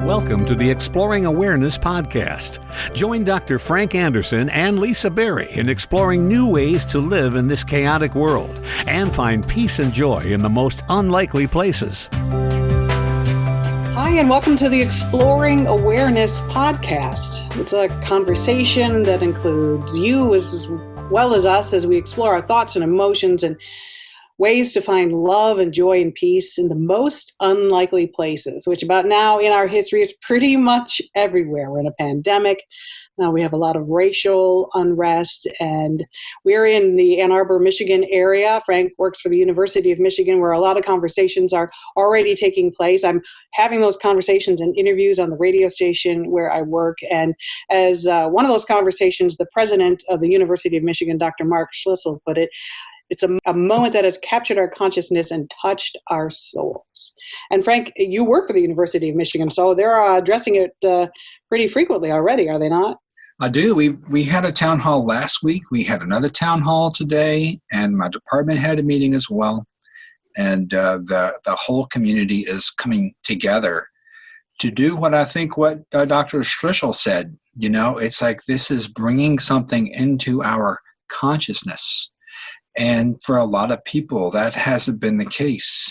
Welcome to the Exploring Awareness podcast. Join Dr. Frank Anderson and Lisa Berry in exploring new ways to live in this chaotic world and find peace and joy in the most unlikely places. Hi, and welcome to the Exploring Awareness podcast. It's a conversation that includes you as well as us as we explore our thoughts and emotions and ways to find love and joy and peace in the most unlikely places, which about now in our history is pretty much everywhere. We're in a pandemic. Now we have a lot of racial unrest, and we're in the Ann Arbor, Michigan area. Frank works for the University of Michigan, where a lot of conversations are already taking place. I'm having those conversations and interviews on the radio station where I work. And as one of those conversations, the president of the University of Michigan, Dr. Mark Schlissel, put it, it's a moment that has captured our consciousness and touched our souls. And Frank, you work for the University of Michigan, so they're addressing it pretty frequently already, are they not? I do. We had a town hall last week. We had another town hall today, and my department had a meeting as well. And the whole community is coming together to do what Dr. Schlissel said. You know, it's like this is bringing something into our consciousness. And for a lot of people, that hasn't been the case.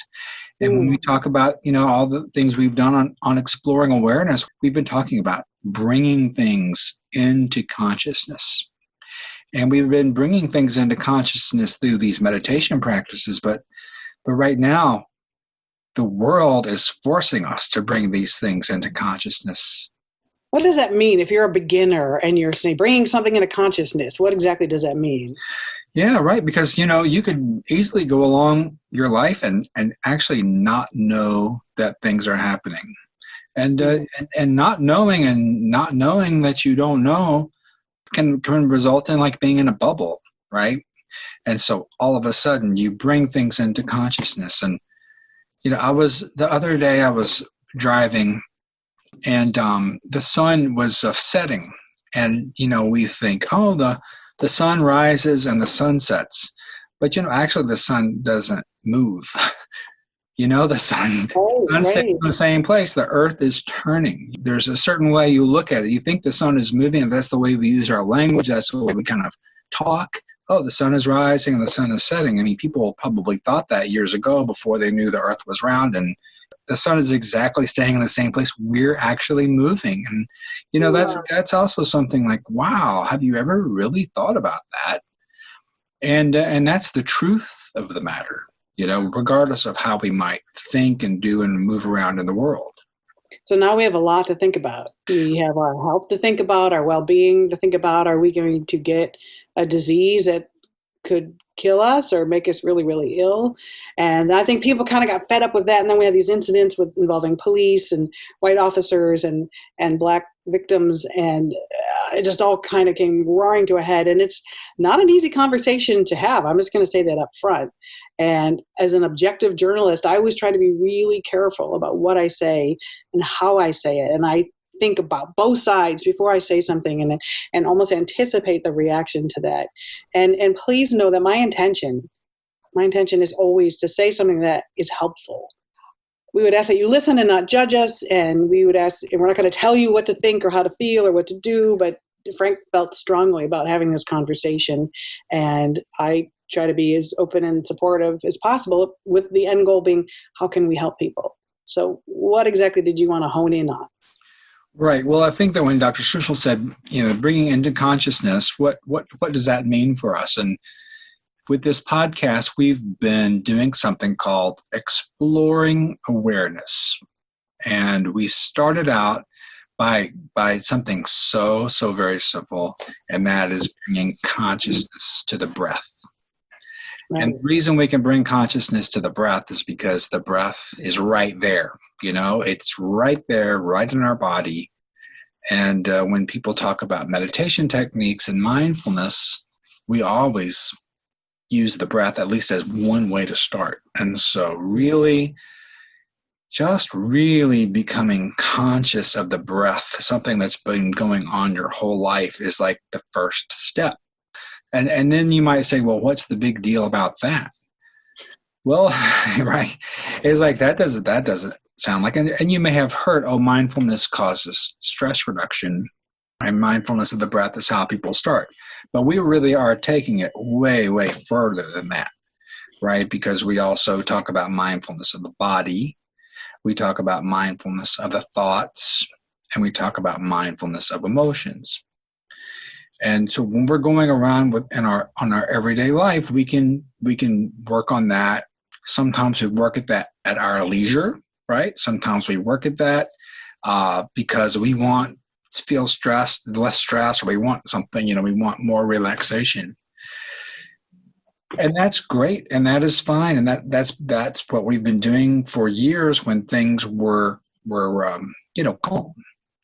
And when we talk about, all the things we've done on exploring awareness, we've been talking about bringing things into consciousness. And we've been bringing things into consciousness through these meditation practices. But right now, the world is forcing us to bring these things into consciousness. What does that mean if you're a beginner and you're saying bringing something into consciousness? What exactly does that mean? Yeah, right. Because, you could easily go along your life and actually not know that things are happening. And not knowing that you don't know can result in like being in a bubble, right? And so all of a sudden you bring things into consciousness. And, the other day I was driving and the sun was setting. And, we think, the sun rises and the sun sets. But, actually the sun doesn't move. The sun stays in the same place. The earth is turning. There's a certain way you look at it. You think the sun is moving, and that's the way we use our language. That's the way we kind of talk. Oh, the sun is rising and the sun is setting. I mean, people probably thought that years ago before they knew the earth was round, and the sun is exactly staying in the same place. We're actually moving. And, that's also something like, wow, have you ever really thought about that? And that's the truth of the matter, regardless of how we might think and do and move around in the world. So now we have a lot to think about. We have our health to think about, our well-being to think about. Are we going to get a disease that could kill us or make us really, really ill? And I think people kind of got fed up with that. And then we had these incidents involving police and white officers and black victims, and it just all kind of came roaring to a head. And it's not an easy conversation to have. I'm just going to say that up front. And as an objective journalist, I always try to be really careful about what I say and how I say it. And I think about both sides before I say something and almost anticipate the reaction to that. And please know that my intention is always to say something that is helpful. We would ask that you listen and not judge us, and we would ask, and we're not going to tell you what to think or how to feel or what to do, but Frank felt strongly about having this conversation, and I try to be as open and supportive as possible, with the end goal being, how can we help people? So what exactly did you want to hone in on? Right. Well, I think that when Dr. Schlissel said, bringing into consciousness, what does that mean for us? And with this podcast, we've been doing something called Exploring Awareness. And we started out by something so very simple, and that is bringing consciousness to the breath. Right. And the reason we can bring consciousness to the breath is because the breath is right there. It's right there, right in our body. And when people talk about meditation techniques and mindfulness, we always use the breath at least as one way to start. And so really becoming conscious of the breath, something that's been going on your whole life, is like the first step. And then you might say, well, what's the big deal about that? Well, right. It's like that doesn't sound like. And you may have heard, oh, mindfulness causes stress reduction, and mindfulness of the breath is how people start. But we really are taking it way, way further than that, right? Because we also talk about mindfulness of the body, we talk about mindfulness of the thoughts, and we talk about mindfulness of emotions. And so when we're going around on our everyday life, we can work on that. Sometimes we work at that at our leisure, right? Sometimes we work at that because we want to feel less stress, or we want something, we want more relaxation. And that's great, and that is fine, and that's what we've been doing for years when things were calm.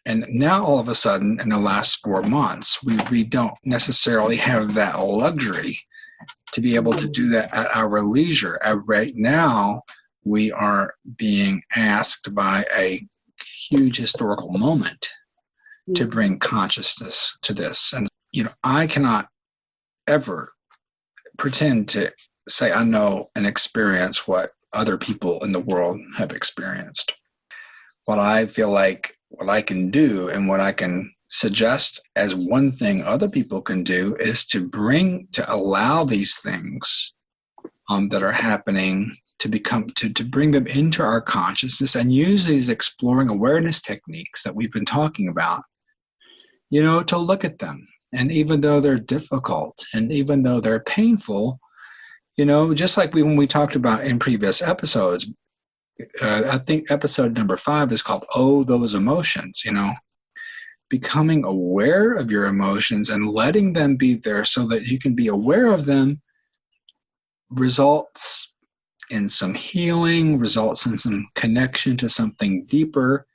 And now all of a sudden, in the last 4 months, we don't necessarily have that luxury to be able to do that at our leisure. Right now, we are being asked by a huge historical moment to bring consciousness to this. And I cannot ever pretend to say I know and experience what other people in the world have experienced. What I feel like what I can do and what I can suggest as one thing other people can do is to allow these things that are happening to bring them into our consciousness, and use these exploring awareness techniques that we've been talking about, to look at them. And even though they're difficult and even though they're painful, just like when we talked about in previous episodes, I think episode number 5 is called "Oh, Those Emotions," becoming aware of your emotions and letting them be there so that you can be aware of them results in some healing, results in some connection to something deeper.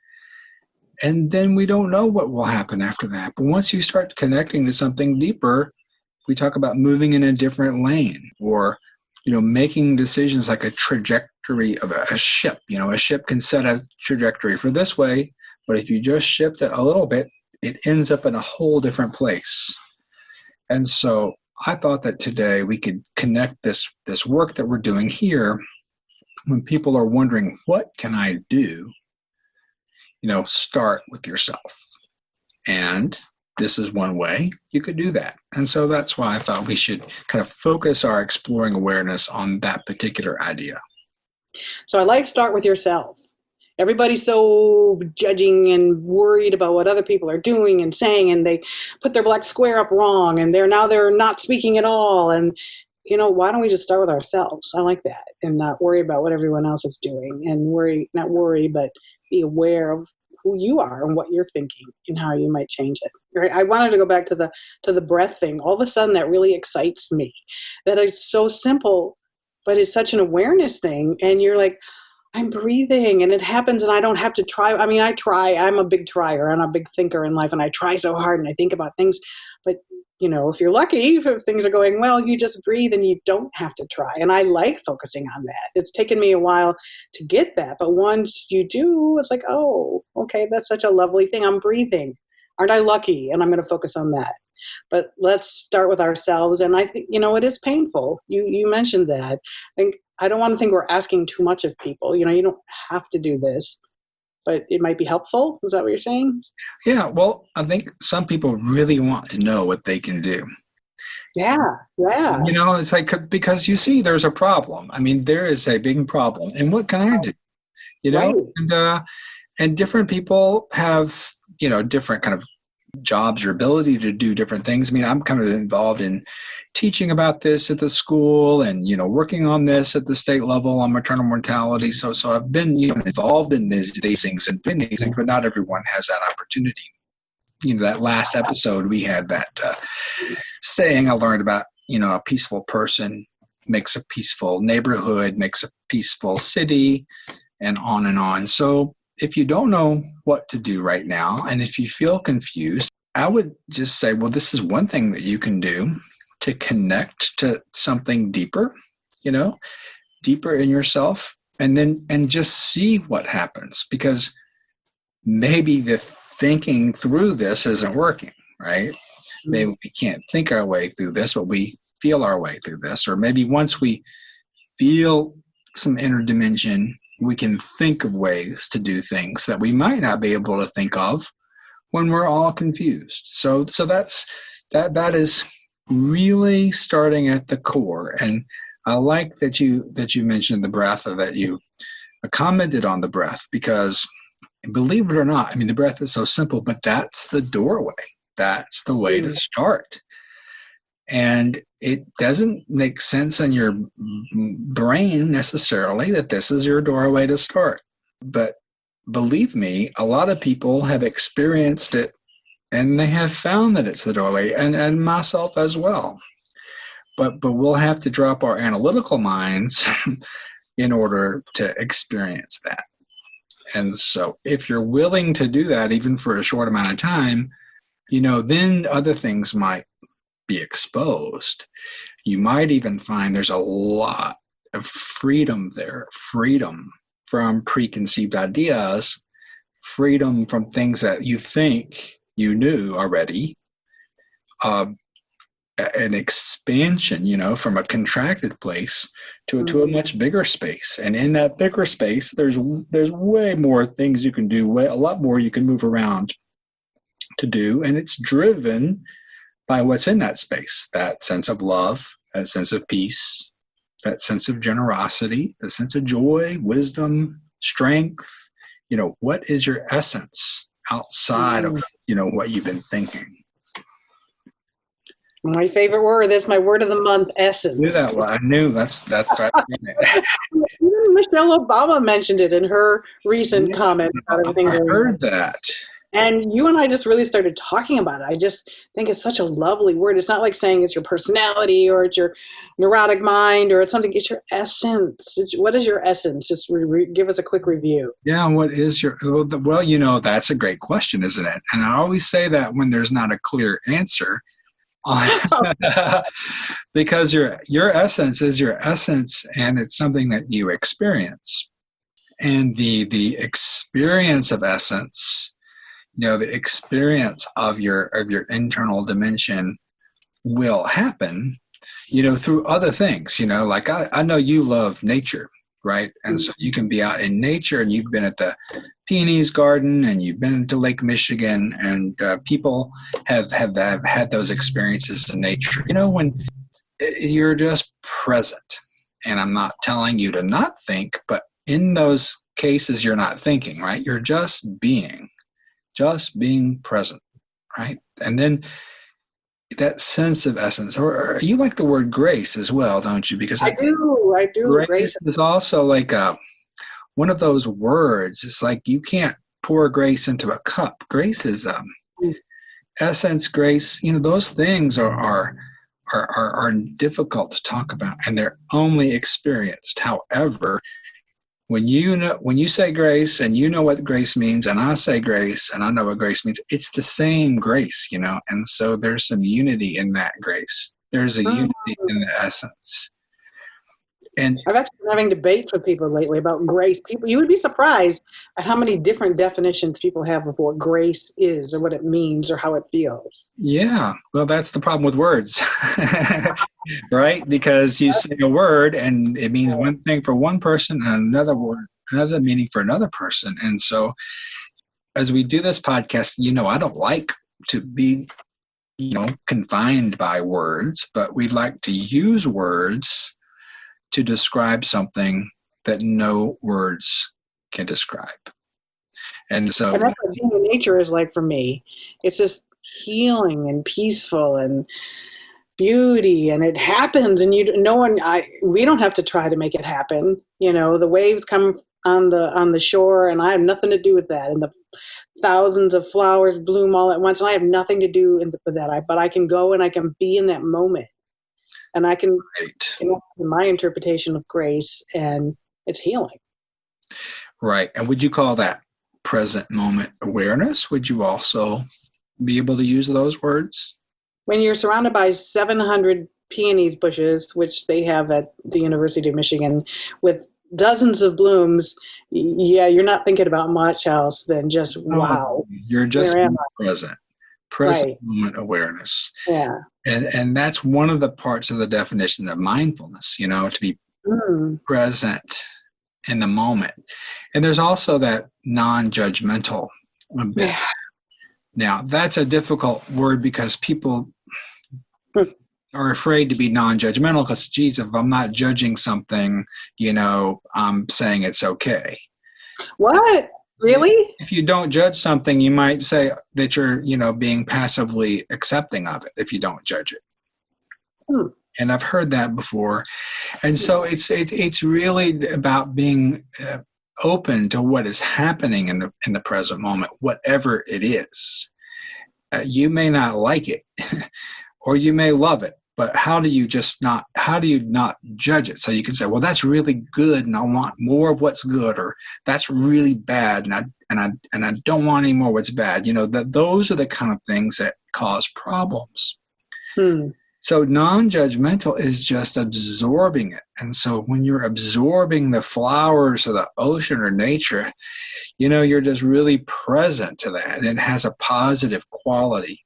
And then we don't know what will happen after that. But once you start connecting to something deeper, we talk about moving in a different lane, or making decisions like a trajectory of a ship. A ship can set a trajectory for this way, but if you just shift it a little bit, it ends up in a whole different place. And so I thought that today we could connect this work that we're doing here. When people are wondering, what can I do? Start with yourself. And this is one way you could do that. And so that's why I thought we should kind of focus our exploring awareness on that particular idea. So I like start with yourself. Everybody's so judging and worried about what other people are doing and saying, and they put their black square up wrong, and they're not speaking at all. And, why don't we just start with ourselves? I like that, and not worry about what everyone else is doing, and not worry, but be aware of who you are and what you're thinking and how you might change it. Right? I wanted to go back to the breath thing. All of a sudden, that really excites me. That is so simple, but it's such an awareness thing. And you're like, I'm breathing, and it happens, and I don't have to try. I mean, I try. I'm a big trier. I'm a big thinker in life, and I try so hard, and I think about things. But if you're lucky, if things are going well, you just breathe and you don't have to try. And I like focusing on that. It's taken me a while to get that. But once you do, it's like, oh, okay, that's such a lovely thing. I'm breathing. Aren't I lucky? And I'm going to focus on that. But let's start with ourselves. And I think, it is painful. You mentioned that. I don't want to think we're asking too much of people. You don't have to do this. But it might be helpful. Is that what you're saying? Yeah, well, I think some people really want to know what they can do. Yeah. It's like, because you see, there's a problem. I mean, there is a big problem. And what can I do? Right. And different people have, different kind of jobs or ability to do different things. I mean, I'm kind of involved in teaching about this at the school and, working on this at the state level on maternal mortality. So I've been, involved in these things and doing these things, but not everyone has that opportunity. That last episode, we had that saying I learned about, a peaceful person makes a peaceful neighborhood, makes a peaceful city, and on and on. So if you don't know what to do right now, and if you feel confused, I would just say, well, this is one thing that you can do to connect to something deeper, deeper in yourself, and just see what happens. Because maybe the thinking through this isn't working, right? Maybe we can't think our way through this, but we feel our way through this. Or maybe once we feel some inner dimension, we can think of ways to do things that we might not be able to think of when we're all confused. So that is really starting at the core. And I like that you mentioned the breath, or that you commented on the breath, because believe it or not, I mean, the breath is so simple, but that's the doorway. That's the way to start. And it doesn't make sense in your brain necessarily that this is your doorway to start. But believe me, a lot of people have experienced it, and they have found that it's the doorway, and myself as well. But we'll have to drop our analytical minds in order to experience that. And so if you're willing to do that, even for a short amount of time, then other things might be exposed. You might even find there's a lot of freedom there, freedom from preconceived ideas, freedom from things that you think you knew already, an expansion, from a contracted place to a much bigger space. And in that bigger space, there's way more things you can do, a lot more you can move around to do. And it's driven by what's in that space, that sense of love, that sense of peace, that sense of generosity, the sense of joy, wisdom, strength. What is your essence outside of, what you've been thinking? My favorite word. That's my word of the month, essence. I knew that one. I knew that's right. Even Michelle Obama mentioned it in her recent comment about everything. I heard that. And you and I just really started talking about it. I just think it's such a lovely word. It's not like saying it's your personality or it's your neurotic mind or it's something. It's your essence. What is your essence? Just give us a quick review. Yeah, what is your, well, that's a great question, isn't it? And I always say that when there's not a clear answer. Because your essence is your essence, and it's something that you experience. And the experience of essence, the experience of your internal dimension will happen, through other things. Like I know you love nature, right? And so you can be out in nature, and you've been at the Peonies Garden, and you've been to Lake Michigan, and people have had those experiences in nature. When you're just present, and I'm not telling you to not think, but in those cases you're not thinking, right? You're just being present, right? And then that sense of essence, or you like the word grace as well, don't you? Because I do. Grace is also like one of those words. It's like you can't pour grace into a cup. Grace is essence, grace. Those things are difficult to talk about, and they're only experienced. However, when you say grace, and you know what grace means, and I say grace, and I know what grace means, it's the same grace, And so there's some unity in that grace. There's a unity in the essence. And I've actually been having debates with people lately about grace. You would be surprised at how many different definitions people have of what grace is, or what it means, or how it feels. Yeah, well, that's the problem with words, right? Because you say a word, and it means one thing for one person, and another meaning for another person. And so, as we do this podcast, I don't like to be, confined by words, but we'd like to use words to describe something that no words can describe. And so, and that's what being in nature is like for me. It's just healing and peaceful and beauty, and it happens, and we don't have to try to make it happen. The waves come on the shore, and I have nothing to do with that. And the thousands of flowers bloom all at once, and I have nothing to do with that. But I can go and I can be in that moment. And I can, my interpretation of grace, and it's healing. Right. And would you call that present moment awareness? Would you also be able to use those words? When you're surrounded by 700 peonies bushes, which they have at the University of Michigan, with dozens of blooms, you're not thinking about much else than just, wow. You're just present. Present moment awareness. Yeah. And that's one of the parts of the definition of mindfulness, to be present in the moment. And there's also that non-judgmental a bit. Yeah. Now, that's a difficult word because people are afraid to be non-judgmental because, geez, if I'm not judging something, I'm saying it's okay. What? Really? If you don't judge something, you might say that you're, being passively accepting of it if you don't judge it. Hmm. And I've heard that before. And so it's really about being open to what is happening in the present moment, whatever it is. You may not like it or you may love it, but how do you not judge it? So you can say, well, that's really good and I want more of what's good, or that's really bad and I don't want any more of what's bad. Those are the kind of things that cause problems. So non-judgmental is just absorbing it. And so when you're absorbing the flowers or the ocean or nature, you're just really present to that. And it has a positive quality.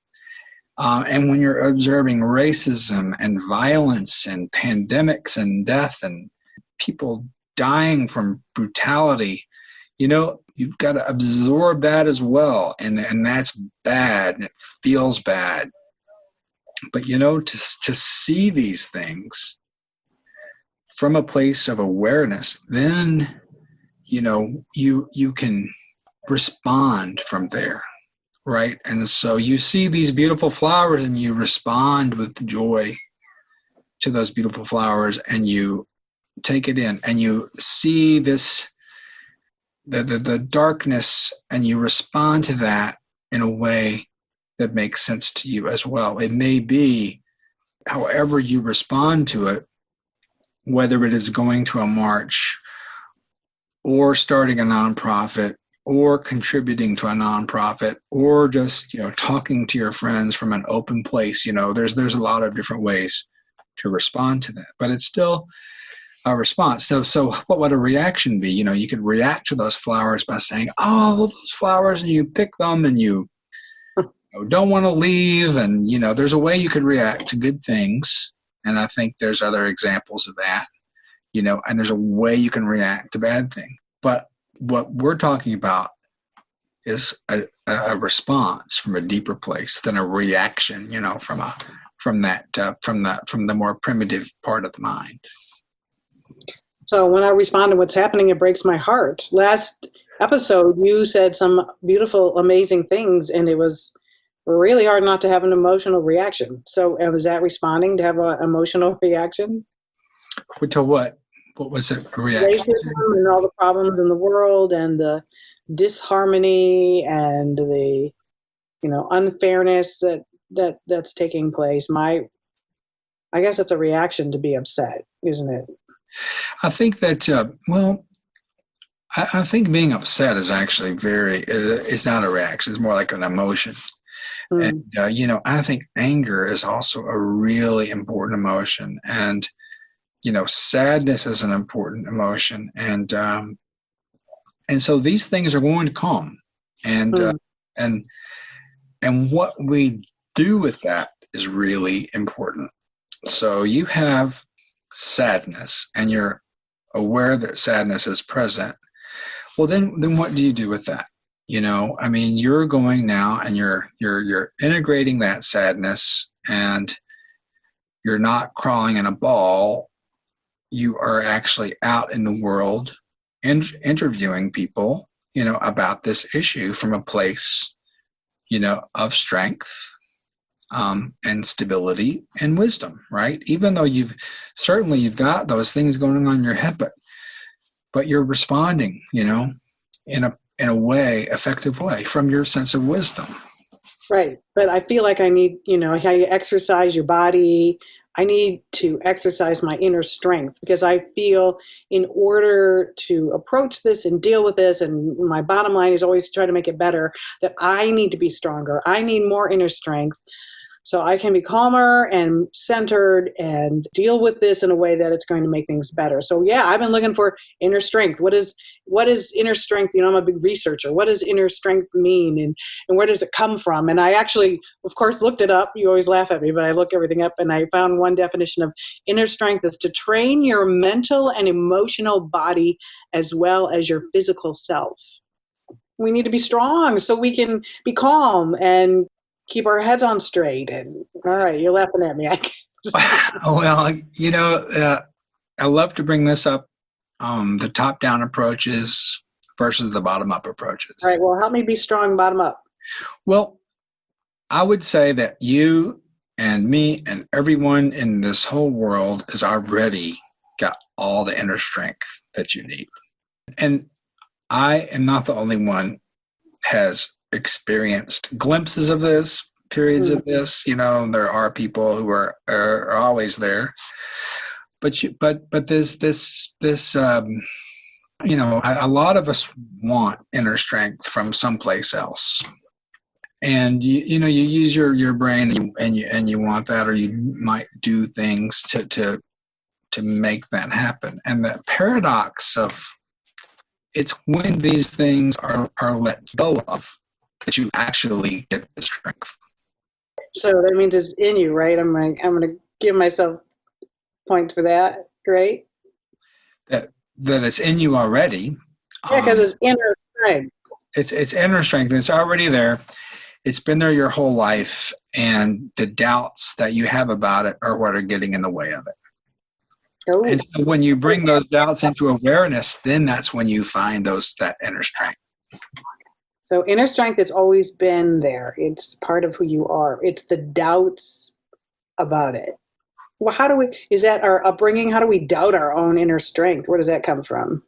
And when you're observing racism and violence and pandemics and death and people dying from brutality, you've got to absorb that as well. And that's bad and it feels bad. But, to see these things from a place of awareness, then, you can respond from there, right? And so you see these beautiful flowers and you respond with joy to those beautiful flowers and you take it in and you see this, the darkness, and you respond to that in a way that makes sense to you as well. It may be however you respond to it, whether it is going to a march or starting a nonprofit or contributing to a nonprofit or just, talking to your friends from an open place. There's a lot of different ways to respond to that, but it's still a response. So what would a reaction be? You could react to those flowers by saying, oh, those flowers, and you pick them and you don't want to leave. And, there's a way you could react to good things. And I think there's other examples of that, and there's a way you can react to bad things. But what we're talking about is a response from a deeper place than a reaction, from the more primitive part of the mind. So when I respond to what's happening, it breaks my heart. Last episode, you said some beautiful, amazing things, and it was really hard not to have an emotional reaction. So was that responding to have an emotional reaction? To what? What was it? A reaction? Racism and all the problems in the world and the disharmony and the, unfairness that's taking place. I guess it's a reaction to be upset, isn't it? I think that, I think being upset is actually it's not a reaction. It's more like an emotion. And, I think anger is also a really important emotion. And, sadness is an important emotion. And so these things are going to come. And what we do with that is really important. So you have sadness and you're aware that sadness is present. Well, then what do you do with that? You're going now and you're integrating that sadness, and you're not crawling in a ball. You are actually out in the world interviewing people, about this issue from a place, of strength, and stability and wisdom, right? Even though you've got those things going on in your head, but you're responding, in a way, effective way, from your sense of wisdom. Right. But I feel like I need, how you exercise your body. I need to exercise my inner strength, because I feel in order to approach this and deal with this, and my bottom line is always try to make it better, that I need to be stronger. I need more inner strength. so I can be calmer and centered and deal with this in a way that it's going to make things better. So yeah, I've been looking for inner strength. What is inner strength? I'm a big researcher. What does inner strength mean, and where does it come from? And I actually, of course, looked it up. You always laugh at me, but I look everything up, and I found one definition of inner strength is to train your mental and emotional body as well as your physical self. We need to be strong so we can be calm and keep our heads on straight. And all right, you're laughing at me. Well, I love to bring this up, the top-down approaches versus the bottom-up approaches. All right, well, help me be strong bottom up. Well, I would say that you and me and everyone in this whole world has already got all the inner strength that you need. And I am not the only one has experienced glimpses of this, periods of this. There are people who are always there, but there's this a lot of us want inner strength from someplace else, and you use your brain and you want that, or you might do things to make that happen. And the paradox of it's when these things are let go of that you actually get the strength. So that means it's in you, right? I'm going to give myself points for that, right? That it's in you already. Yeah, because it's inner strength. It's inner strength. It's already there. It's been there your whole life, and the doubts that you have about it are what are getting in the way of it. Oh. And so when you bring those doubts into awareness, then that's when you find that inner strength. So inner strength has always been there. It's part of who you are. It's the doubts about it. Well, is that our upbringing? How do we doubt our own inner strength? Where does that come from?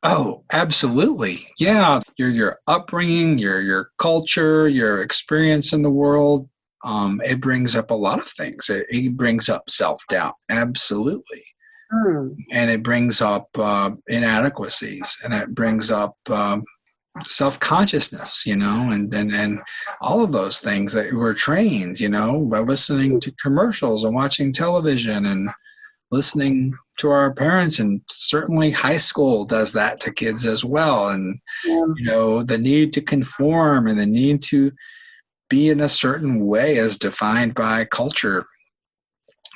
Oh, absolutely. Yeah. Your upbringing, your culture, your experience in the world, it brings up a lot of things. It brings up self-doubt. Absolutely. And it brings up inadequacies, and it brings up self-consciousness, and all of those things that we're trained, by listening to commercials and watching television and listening to our parents. And certainly high school does that to kids as well. And, the need to conform and the need to be in a certain way as defined by culture.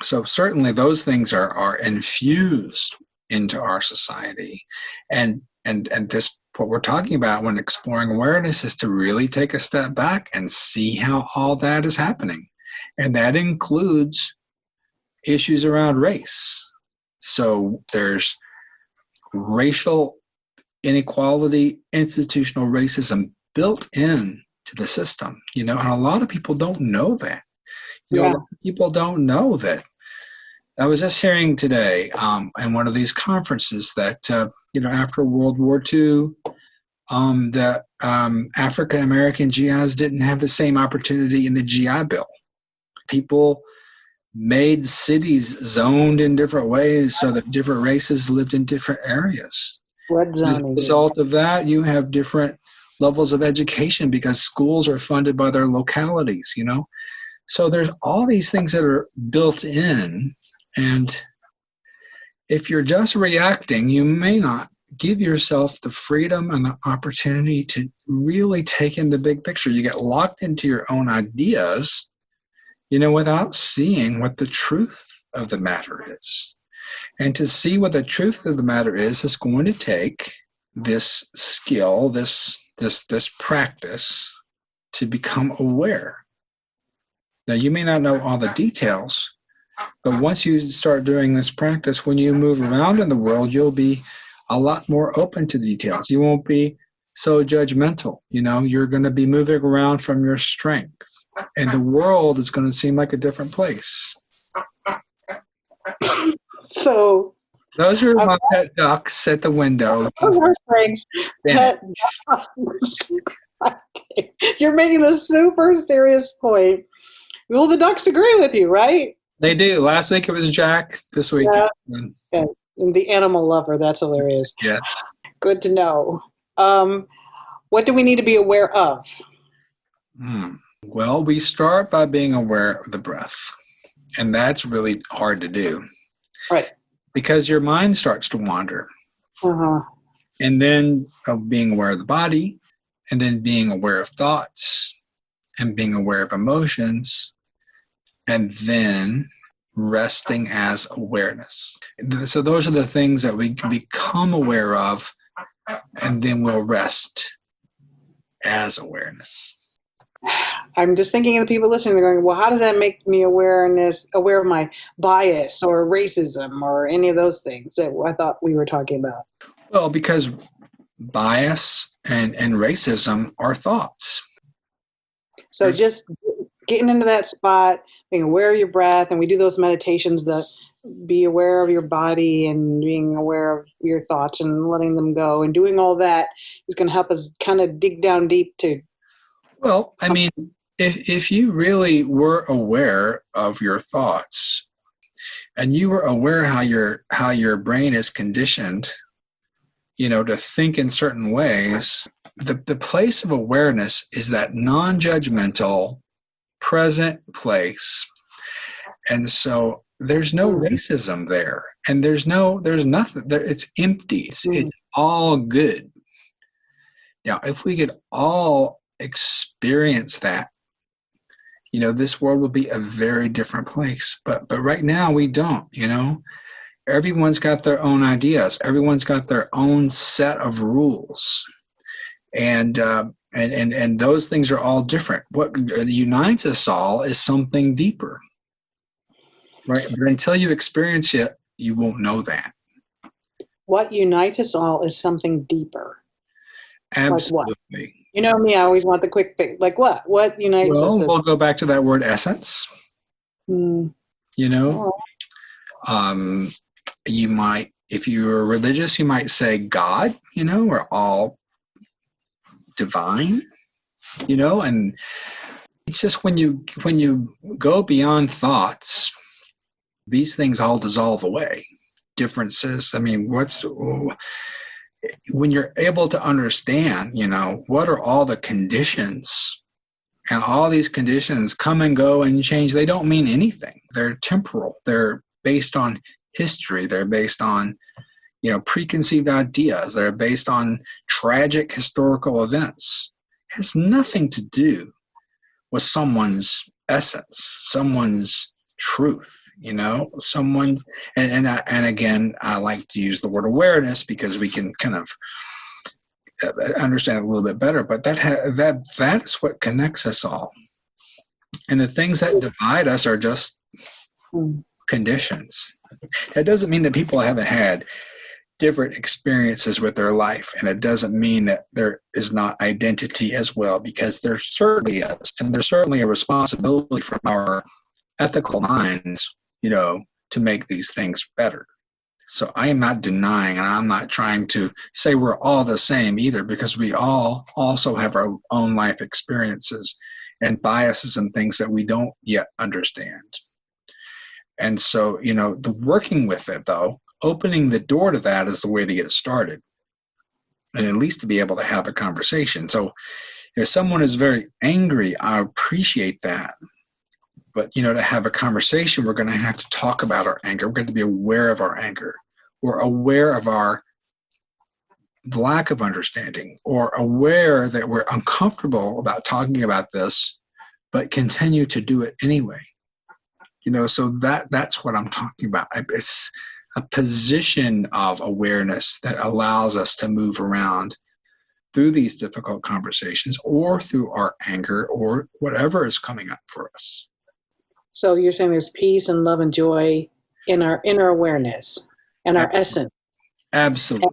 So certainly those things are infused into our society. And this, what we're talking about when exploring awareness, is to really take a step back and see how all that is happening. And that includes issues around race. So there's racial inequality, institutional racism built in to the system, and a lot of people don't know that. A lot of people don't know that. I was just hearing today in one of these conferences that, after World War II, that African-American GIs didn't have the same opportunity in the GI Bill. People made cities zoned in different ways so that different races lived in different areas. What zoning? As a result of that, you have different levels of education because schools are funded by their localities, So there's all these things that are built in. And if you're just reacting, you may not give yourself the freedom and the opportunity to really take in the big picture. You get locked into your own ideas, without seeing what the truth of the matter is. And to see what the truth of the matter is going to take this skill, this practice to become aware. Now, you may not know all the details, but once you start doing this practice, when you move around in the world, you'll be a lot more open to the details. You won't be so judgmental. You're going to be moving around from your strength, and the world is going to seem like a different place. So those are my pet ducks at the window. Those are Frank's pet ducks. You're making a super serious point. Well, the ducks agree with you, right? They do. Last week it was Jack. This week. Yeah. And the animal lover. That's hilarious. Yes. Good to know. What do we need to be aware of? Well, we start by being aware of the breath. And that's really hard to do. Right. Because your mind starts to wander. Uh-huh. And then being aware of the body, and then being aware of thoughts, and being aware of emotions, and then resting as awareness. So those are the things that we can become aware of, and then we'll rest as awareness. I'm just thinking of the people listening. They're going, well, how does that make me aware of my bias or racism or any of those things that I thought we were talking about? Well, because bias and racism are thoughts. So just getting into that spot, being aware of your breath, and we do those meditations that be aware of your body and being aware of your thoughts and letting them go, and doing all that is going to help us kind of dig down deep to. Well, I mean, if you really were aware of your thoughts, and you were aware how your brain is conditioned, to think in certain ways, the place of awareness is that non-judgmental, present place. And so there's no racism there, and there's nothing there. It's empty. It's all good. Now, if we could all experience that, this world will be a very different place. But right now we don't, Everyone's got their own ideas. Everyone's got their own set of rules. And those things are all different. What unites us all is something deeper. Right? But until you experience it, you won't know that. What unites us all is something deeper. Absolutely. Like what? You know me, I always want the quick fix. Like what? What unites us? Well, we'll go back to that word essence. You might, if you're religious, you might say God, we're all divine, and it's just when you go beyond thoughts, these things all dissolve away. Differences. I mean, when you're able to understand, what are all the conditions, and all these conditions come and go and change. They don't mean anything. They're temporal. They're based on history. They're based on, preconceived ideas. They're based on tragic historical events. It has nothing to do with someone's essence, someone's truth, someone. And again, I like to use the word awareness because we can kind of understand it a little bit better. But that is what connects us all. And the things that divide us are just conditions. It doesn't mean that people haven't had different experiences with their life, and it doesn't mean that there is not identity as well, because there certainly is, and there's certainly a responsibility from our ethical minds, to make these things better. So I am not denying, and I'm not trying to say we're all the same either, because we all also have our own life experiences and biases and things that we don't yet understand. And so, the working with it, though, opening the door to that is the way to get started, and at least to be able to have a conversation. So if someone is very angry, I appreciate that. But, to have a conversation, we're going to have to talk about our anger. We're going to be aware of our anger. We're aware of our lack of understanding, or aware that we're uncomfortable about talking about this, but continue to do it anyway. So that's what I'm talking about. It's a position of awareness that allows us to move around through these difficult conversations, or through our anger, or whatever is coming up for us. So you're saying there's peace and love and joy in our inner awareness and our essence. Absolutely.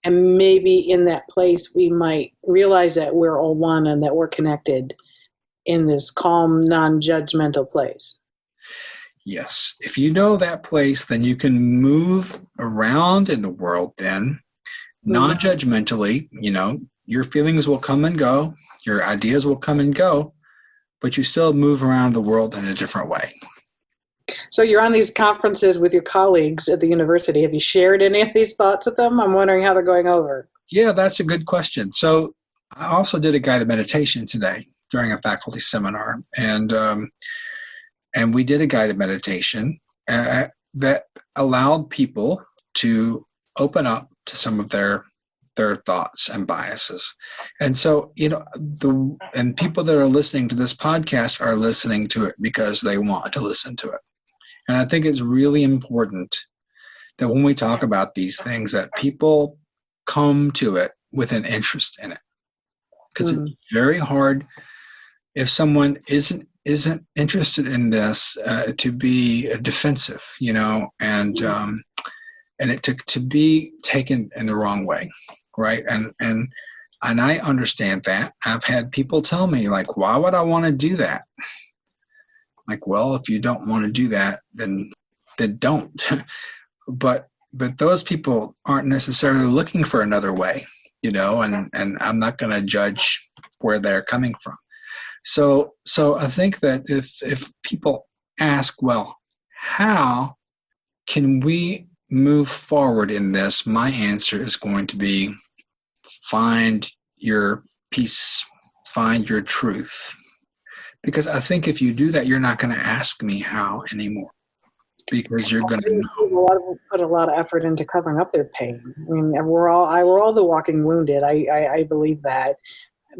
And maybe in that place we might realize that we're all one and that we're connected in this calm, non-judgmental place. Yes. If you know that place, then you can move around in the world then, non-judgmentally. Your feelings will come and go, your ideas will come and go, but you still move around the world in a different way. So you're on these conferences with your colleagues at the university. Have you shared any of these thoughts with them? I'm wondering how they're going over. Yeah, that's a good question. So I also did a guided meditation today. during a faculty seminar, and we did a guided meditation that allowed people to open up to some of their thoughts and biases. And so, and people that are listening to this podcast are listening to it because they want to listen to it. And I think it's really important that when we talk about these things, that people come to it with an interest in it. Because it's very hard if someone isn't interested in this to be defensive, and it to be taken in the wrong way, right? And I understand that. I've had people tell me, like, why would I want to do that? Like, well, if you don't want to do that, then don't. But those people aren't necessarily looking for another way, and I'm not going to judge where they're coming from. So I think that if people ask, well, how can we move forward in this? My answer is going to be find your peace, find your truth. Because I think if you do that, you're not going to ask me how anymore. Because you're going to know. Put a lot of effort into covering up their pain. I mean, we're all the walking wounded. I believe that,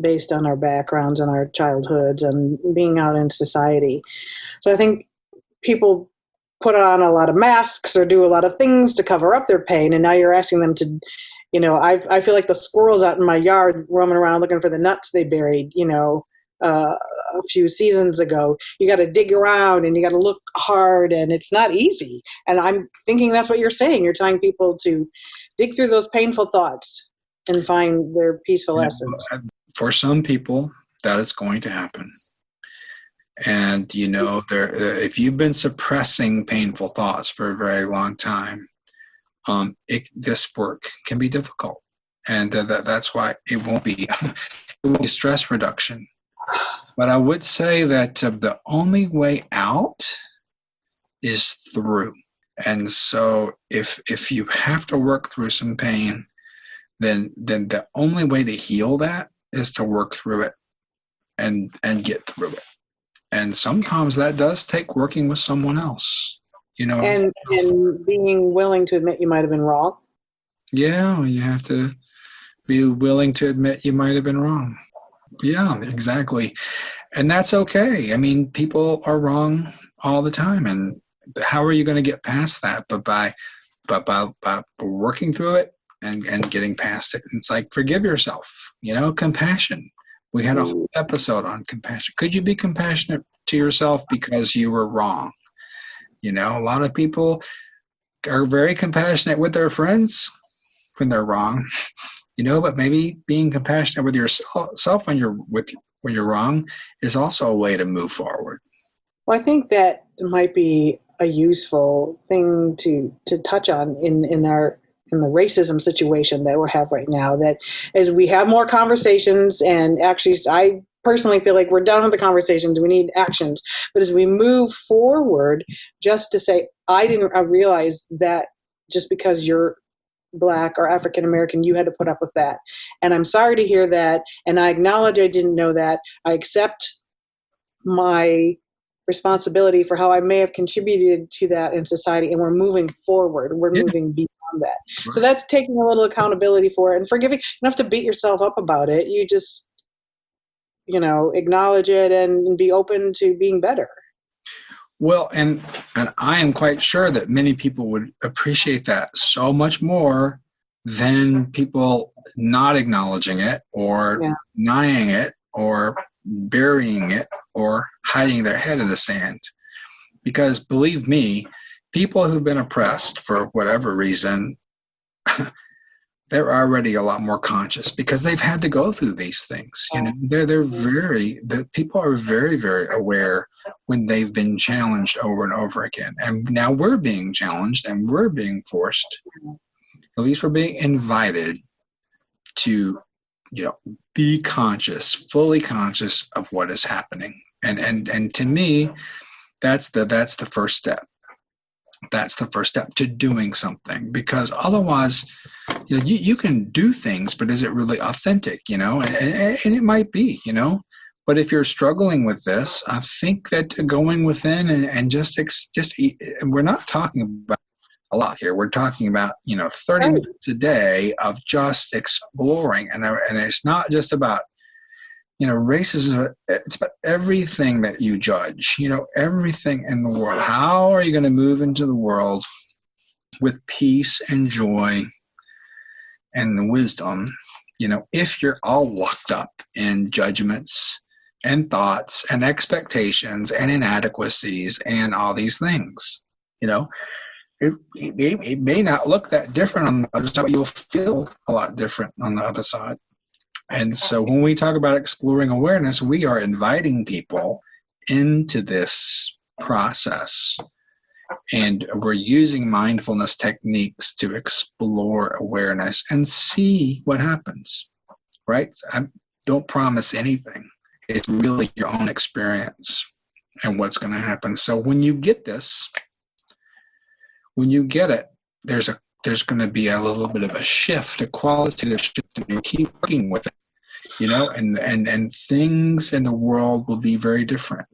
based on our backgrounds and our childhoods and being out in society. So I think people put on a lot of masks or do a lot of things to cover up their pain, and now you're asking them to, I feel like the squirrels out in my yard roaming around looking for the nuts they buried, a few seasons ago. You got to dig around and you got to look hard, and it's not easy. And I'm thinking that's what you're saying. You're telling people to dig through those painful thoughts and find their peaceful essence. For some people, that is going to happen. And, if you've been suppressing painful thoughts for a very long time, this work can be difficult. And that's why it won't be stress reduction. But I would say that the only way out is through. And so if you have to work through some pain, then the only way to heal that is to work through it and get through it. And sometimes that does take working with someone else, And being willing to admit you might have been wrong. Yeah, you have to be willing to admit you might have been wrong. Yeah, exactly. And that's okay. I mean, people are wrong all the time. And how are you going to get past that? But by working through it and getting past it. It's like, forgive yourself, compassion. We had a whole episode on compassion. Could you be compassionate to yourself because you were wrong? A lot of people are very compassionate with their friends when they're wrong, but maybe being compassionate with yourself when you're wrong is also a way to move forward. Well, I think that might be a useful thing to touch on in the racism situation that we have right now, that as we have more conversations, and actually I personally feel like we're done with the conversations, we need actions. But as we move forward, just to say, I realize that just because you're Black or African American, you had to put up with that. And I'm sorry to hear that. And I acknowledge I didn't know that. I accept my responsibility for how I may have contributed to that in society, and we're moving forward. We're moving beyond that. Right. So that's taking a little accountability for it and forgiving. You don't have to beat yourself up about it. You just, acknowledge it and be open to being better. Well, and I am quite sure that many people would appreciate that so much more than people not acknowledging it or denying it or burying it or hiding their head in the sand. Because believe me, people who've been oppressed for whatever reason, they're already a lot more conscious because they've had to go through these things. The people are very, very aware when they've been challenged over and over again. And now we're being challenged and we're being forced, at least we're being invited to, be conscious, fully conscious of what is happening. And to me, that's the first step. That's the first step to doing something, because otherwise, you can do things, but is it really authentic? And it might be, But if you're struggling with this, I think that going within and just we're not talking about a lot here. We're talking about 30 minutes a day of just exploring, and it's not just about racism. It's about everything that you judge. Everything in the world. How are you going to move into the world with peace and joy and wisdom? If you're all locked up in judgments and thoughts and expectations and inadequacies and all these things, it may not look that different on the other side, but you'll feel a lot different on the other side. And so when we talk about exploring awareness, we are inviting people into this process. And we're using mindfulness techniques to explore awareness and see what happens, right? I don't promise anything. It's really your own experience and what's going to happen. So when you get this, when you get it, there's going to be a little bit of a shift, a qualitative shift, and you keep working with it, and things in the world will be very different.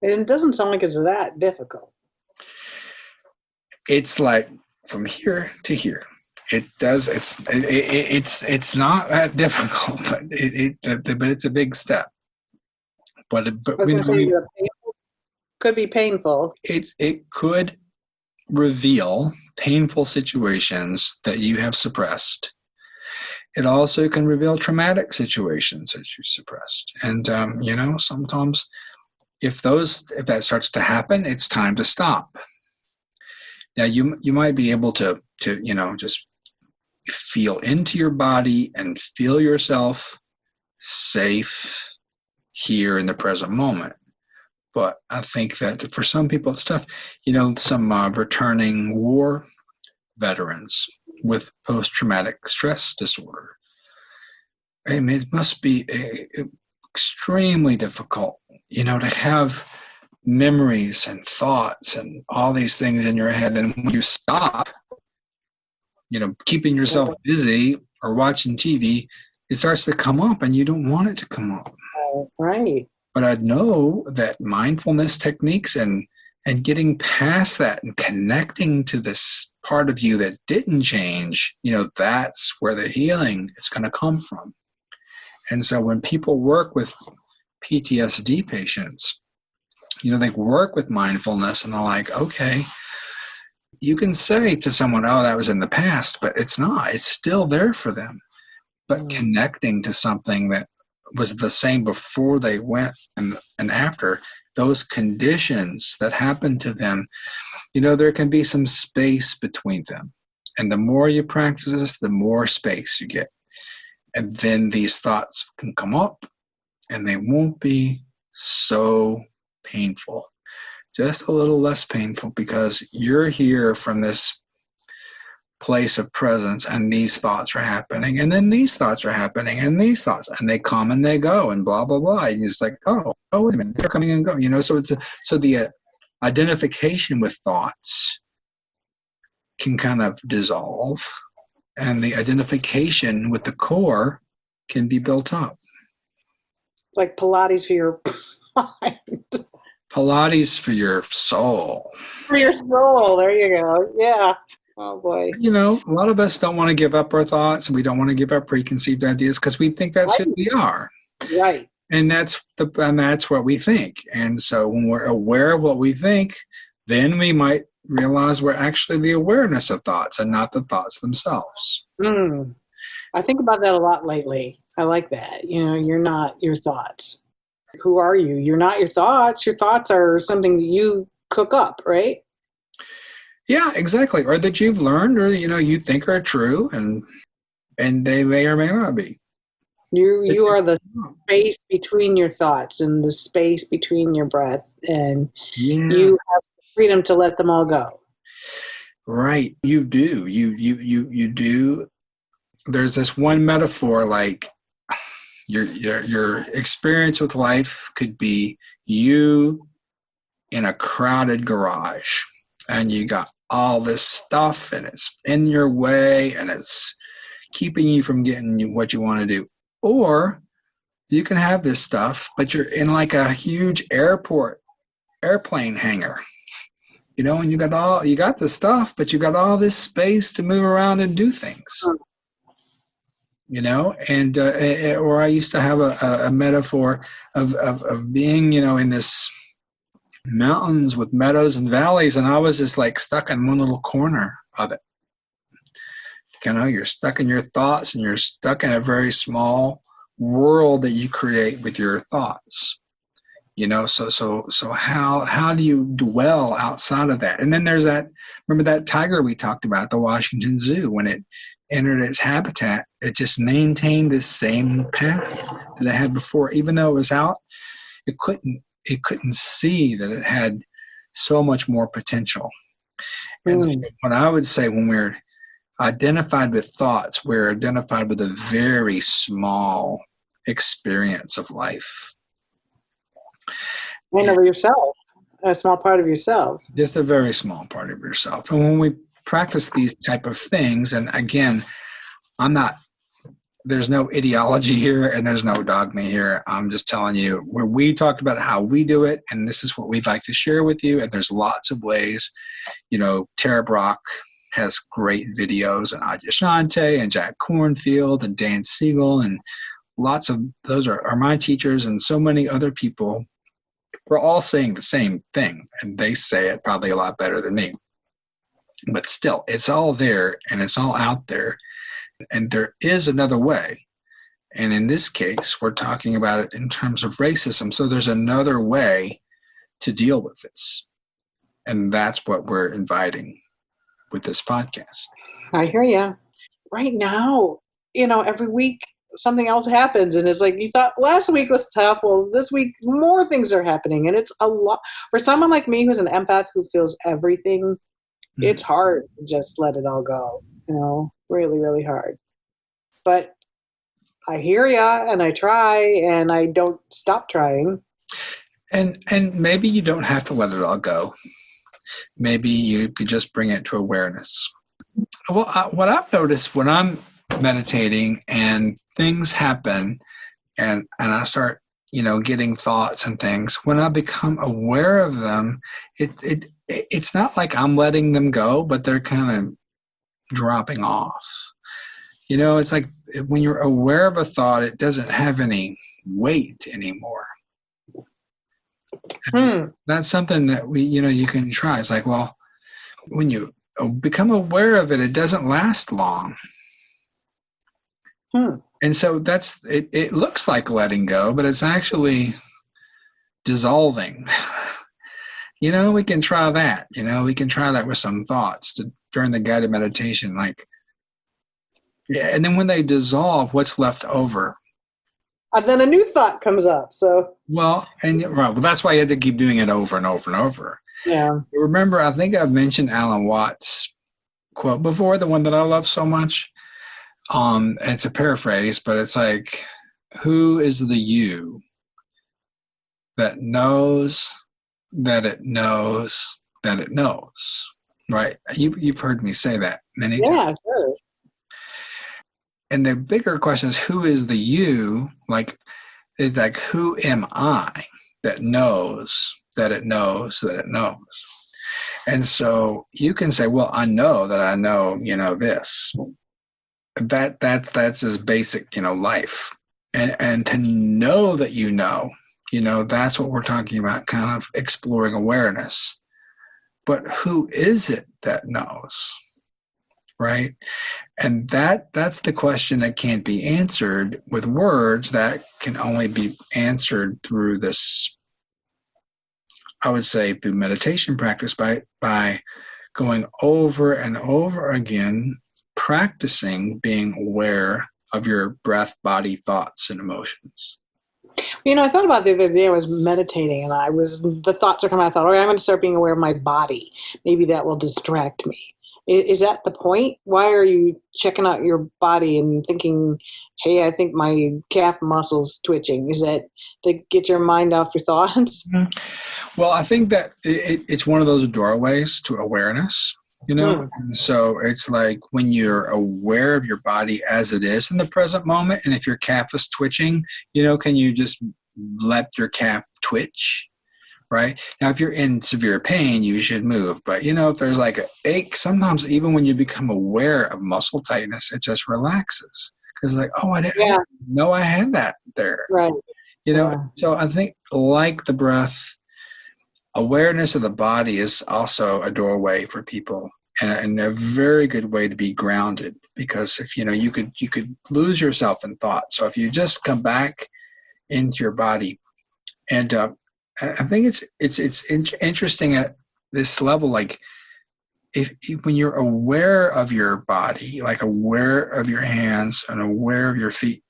And it doesn't sound like it's that difficult. It's like from here to here. It does. It's not that difficult, but it's a big step. But could be painful. It could reveal painful situations that you have suppressed. It also can reveal traumatic situations that you suppressed. And sometimes if that starts to happen, it's time to stop. Now you might be able to just feel into your body and feel yourself safe here in the present moment. But I think that for some people it's tough. Some returning war veterans with post-traumatic stress disorder. I mean, it must be extremely difficult, to have memories and thoughts and all these things in your head. And when you stop, keeping yourself busy or watching TV, it starts to come up and you don't want it to come up. Right. But I know that mindfulness techniques and getting past that and connecting to this part of you that didn't change, that's where the healing is going to come from. And so when people work with PTSD patients, they work with mindfulness and they're like, okay, you can say to someone, oh, that was in the past, but it's not. It's still there for them. But connecting to something that was the same before they went and after, those conditions that happened to them, there can be some space between them. And the more you practice this, the more space you get. And then these thoughts can come up and they won't be so painful, just a little less painful, because you're here from this place of presence and these thoughts are happening, and then these thoughts are happening, and these thoughts, and they come and they go, and blah blah blah. And it's like, oh wait a minute, they're coming and going. So the identification with thoughts can kind of dissolve, and the identification with the core can be built up. Like Pilates for your mind. Pilates for your soul. For your soul. There you go. Yeah. Oh, boy. A lot of us don't want to give up our thoughts, and we don't want to give up preconceived ideas because we think that's who we are. Right. And that's what we think. And so when we're aware of what we think, then we might realize we're actually the awareness of thoughts and not the thoughts themselves. I think about that a lot lately. I like that. You're not your thoughts. Who are you? You're not your thoughts. Your thoughts are something that you cook up, right? Yeah, exactly. Or that you've learned, or you think are true, and they may or may not be. You are the space between your thoughts and the space between your breath, and you have the freedom to let them all go. Right, you do. You do. There's this one metaphor, like your experience with life could be you in a crowded garage, and you got all this stuff, and it's in your way, and it's keeping you from getting what you want to do. Or You can have this stuff, but you're in like a huge airplane hangar, and you got the stuff, but you got all this space to move around and do things, and or I used to have a metaphor of being, in this mountains with meadows and valleys, and I was just like stuck in one little corner of it. You're stuck in your thoughts, and you're stuck in a very small world that you create with your thoughts. So how do you dwell outside of that? And then there's remember that tiger we talked about at the Washington Zoo, when it entered its habitat, it just maintained this same path that it had before. Even though it was out, it couldn't see that it had so much more potential. And so what I would say, when we're identified with thoughts, we're identified with a very small experience of life. And of yourself, a small part of yourself. Just a very small part of yourself. And when we practice these type of things, and again, there's no ideology here and there's no dogma here. I'm just telling you where we talked about how we do it, and this is what we'd like to share with you. And there's lots of ways. Tara Brach has great videos, and Adyashanti and Jack Kornfield and Dan Siegel, and lots of those are my teachers, and so many other people. We're all saying the same thing, and they say it probably a lot better than me. But still, it's all there, and it's all out there, and there is another way. And in this case, we're talking about it in terms of racism. So there's another way to deal with this, and that's what we're inviting with this podcast. I hear you. Right now, every week something else happens, and it's like, you thought last week was tough. Well, this week more things are happening, and it's a lot for someone like me who's an empath who feels everything. It's hard to just let it all go, really, really hard. But I hear ya, and I try, and I don't stop trying. And maybe you don't have to let it all go. Maybe you could just bring it to awareness. Well, what I've noticed when I'm meditating and things happen, and I start, getting thoughts and things, when I become aware of them, it's not like I'm letting them go, but they're kind of dropping off. It's like when you're aware of a thought, it doesn't have any weight anymore. That's something that you can try. It's like, well, when you become aware of it, it doesn't last long. And so it looks like letting go, but it's actually dissolving. We can try that. We can try that with some thoughts during the guided meditation. And then when they dissolve, what's left over? And then a new thought comes up. So that's why you have to keep doing it over and over and over. Yeah. Remember, I think I've mentioned Alan Watts' quote before, the one that I love so much. It's a paraphrase, but it's like, who is the you that knows that it knows that it knows? Right? You've heard me say that many times. Yeah, sure. And the bigger question is, who is the you? It's like, who am I that knows that it knows that it knows? And so you can say, well, I know that I know, this. That's as basic, life. And to know that that's what we're talking about, kind of exploring awareness. But who is it that knows? Right? And that's the question that can't be answered with words. That can only be answered through this, I would say, through meditation practice, by going over and over again, practicing being aware of your breath, body, thoughts, and emotions. I thought about the other day. I was meditating, and the thoughts are coming. I thought, all right, I'm going to start being aware of my body. Maybe that will distract me. Is that the point? Why are you checking out your body and thinking, hey, I think my calf muscle's twitching? Is that to get your mind off your thoughts? Well, I think that it's one of those doorways to awareness. you know? And so it's like when you're aware of your body as it is in the present moment, and if your calf is twitching, can you just let your calf twitch? Right? Now, if you're in severe pain, you should move. But, if there's like an ache, sometimes even when you become aware of muscle tightness, it just relaxes. Because like, I didn't know I had that there. Right. So I think like the breath, awareness of the body is also a doorway for people and a very good way to be grounded. Because if, you could lose yourself in thought. So if you just come back into your body and, I think it's interesting at this level, like if when you're aware of your body, like aware of your hands and aware of your feet,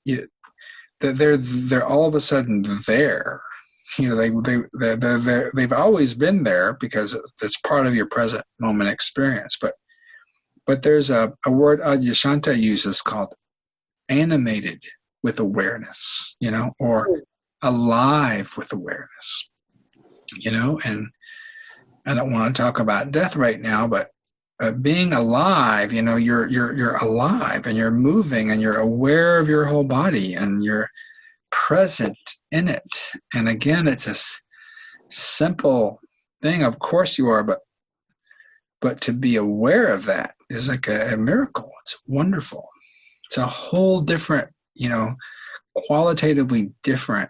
they're all of a sudden there. They've always been there because it's part of your present moment experience. But there's a word Adyashanti uses called animated with awareness, or alive with awareness. And I don't want to talk about death right now, but being alive, you're alive and you're moving and you're aware of your whole body and you're present in it. And again, it's a simple thing. Of course you are, but to be aware of that is like a miracle. It's wonderful. It's a whole different, qualitatively different